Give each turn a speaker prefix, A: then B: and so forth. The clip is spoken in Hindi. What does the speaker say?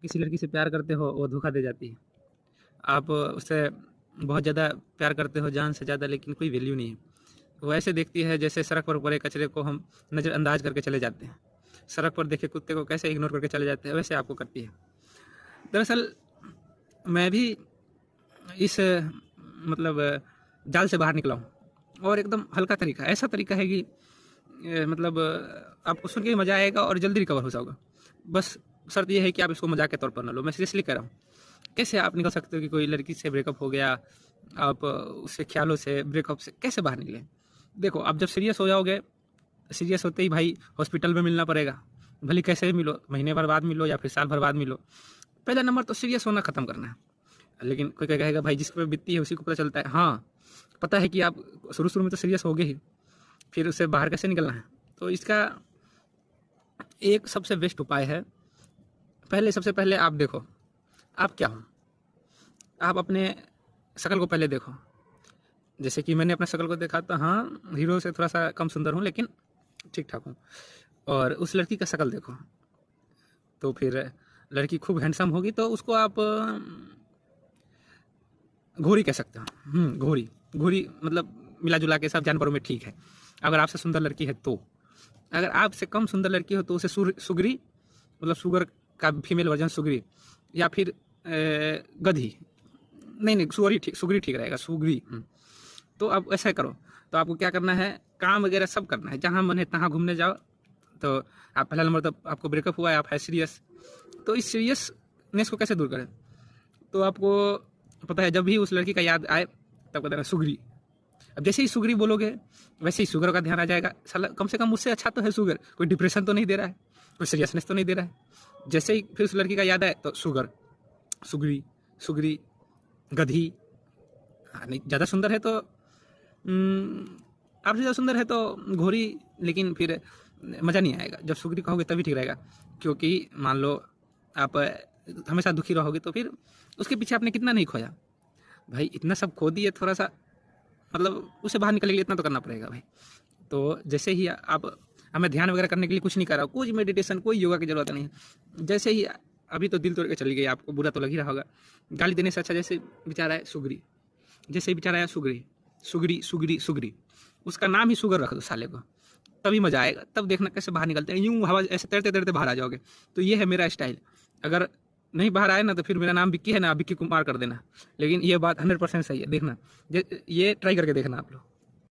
A: किसी लड़की से प्यार करते हो, वो धोखा दे जाती है। आप उससे बहुत ज़्यादा प्यार करते हो, जान से ज़्यादा, लेकिन कोई वैल्यू नहीं है। वो ऐसे देखती है जैसे सड़क पर पड़े कचरे को हम नज़रअंदाज करके चले जाते हैं। सड़क पर देखे कुत्ते को कैसे इग्नोर करके चले जाते हैं, वैसे आपको करती है। दरअसल मैं भी इस मतलब जाल से बाहर निकला हूँ, और एकदम हल्का तरीका, ऐसा तरीका है कि मतलब आपको सुन के ही मज़ा आएगा और जल्दी रिकवर हो जाओगे। बस शर्त ये है कि आप इसको मजाक के तौर पर ना लो, मैं सीरियसली कह रहा हूँ। कैसे आप निकल सकते हो कि कोई लड़की से ब्रेकअप हो गया, आप उसके ख्यालों से, ब्रेकअप से कैसे बाहर निकले? देखो, आप जब सीरियस हो जाओगे, सीरियस होते ही भाई हॉस्पिटल में मिलना पड़ेगा। भले कैसे भी मिलो, महीने भर बाद मिलो या फिर साल भर बाद मिलो, पहला नंबर तो सीरियस होना ख़त्म करना है। लेकिन कोई क्या कहेगा, भाई जिसके पे बीतती है उसी को पता चलता है। हाँ, पता है कि आप शुरू में तो सीरियस हो गए ही, फिर उससे बाहर कैसे निकलना है। तो इसका एक सबसे बेस्ट उपाय है, सबसे पहले आप देखो आप क्या हो। आप अपने शक्ल को पहले देखो। जैसे कि मैंने अपना शक्ल को देखा, तो हाँ, हीरो से थोड़ा सा कम सुंदर हूँ, लेकिन ठीक ठाक हूँ। और उस लड़की का शक्ल देखो, तो फिर लड़की खूब हैंडसम होगी, तो उसको आप घोड़ी कह सकते हो। घोड़ी घोड़ी मतलब मिला जुला के सब जानवरों में ठीक है। अगर आपसे सुंदर लड़की है तो, अगर आपसे कम सुंदर लड़की हो तो उसे सुगरी, मतलब सुगर का फीमेल वर्जन सुगरी, या फिर गधी। नहीं, सुगरी ठीक रहेगा, सुगरी। तो आप ऐसा करो, तो आपको क्या करना है, काम वगैरह सब करना है, जहाँ मन है तहाँ घूमने जाओ। तो आप पहला नंबर, तो आपको ब्रेकअप हुआ है, आप है सीरियस, तो इस सीरियसनेस को कैसे दूर करें? तो आपको पता है, जब भी उस लड़की का याद आए तब कहते हैं सुगरी। अब जैसे ही सुगरी बोलोगे, वैसे ही शुगर का ध्यान आ जाएगा। साला कम से कम मुझसे अच्छा तो है शुगर, कोई डिप्रेशन तो नहीं दे रहा है, कोई सीरियसनेस तो नहीं दे रहा है। जैसे ही फिर उस लड़की का याद आए तो शुगर, सुगरी, सुगरी, गधी। नहीं, ज़्यादा सुंदर है तो आपसे ज़्यादा सुंदर है तो घोड़ी, लेकिन फिर मज़ा नहीं आएगा। जब सुगरी कहोगे तभी ठीक रहेगा, क्योंकि मान लो आप हमेशा दुखी रहोगे तो फिर उसके पीछे आपने कितना नहीं खोया भाई, इतना सब खो दिए, थोड़ा सा मतलब उससे बाहर निकलने के लिए इतना तो करना पड़ेगा भाई। तो जैसे ही आप, हमें ध्यान वगैरह करने के लिए कुछ नहीं कर रहा, कुछ मेडिटेशन, कोई योगा की ज़रूरत नहीं है। जैसे ही अभी तो दिल तोड़ के चली गई, आपको बुरा तो लग ही रहा होगा, गाली देने से अच्छा जैसे विचार आए सुगरी, जैसे ही विचार आया सुगरी, सुगरी सुगरी सुगरी, उसका नाम ही शुगर रख दो साले को, तभी मज़ा आएगा। तब देखना कैसे बाहर निकलते हैं, यूँ हवा ऐसे तैरते तैरते बाहर आ जाओगे। तो ये है मेरा स्टाइल। अगर नहीं बाहर आए ना, तो फिर मेरा नाम विक्की है ना, विक्की कुमार कर देना। लेकिन ये बात 100% सही है, देखना, ये ट्राई करके देखना आप लोग।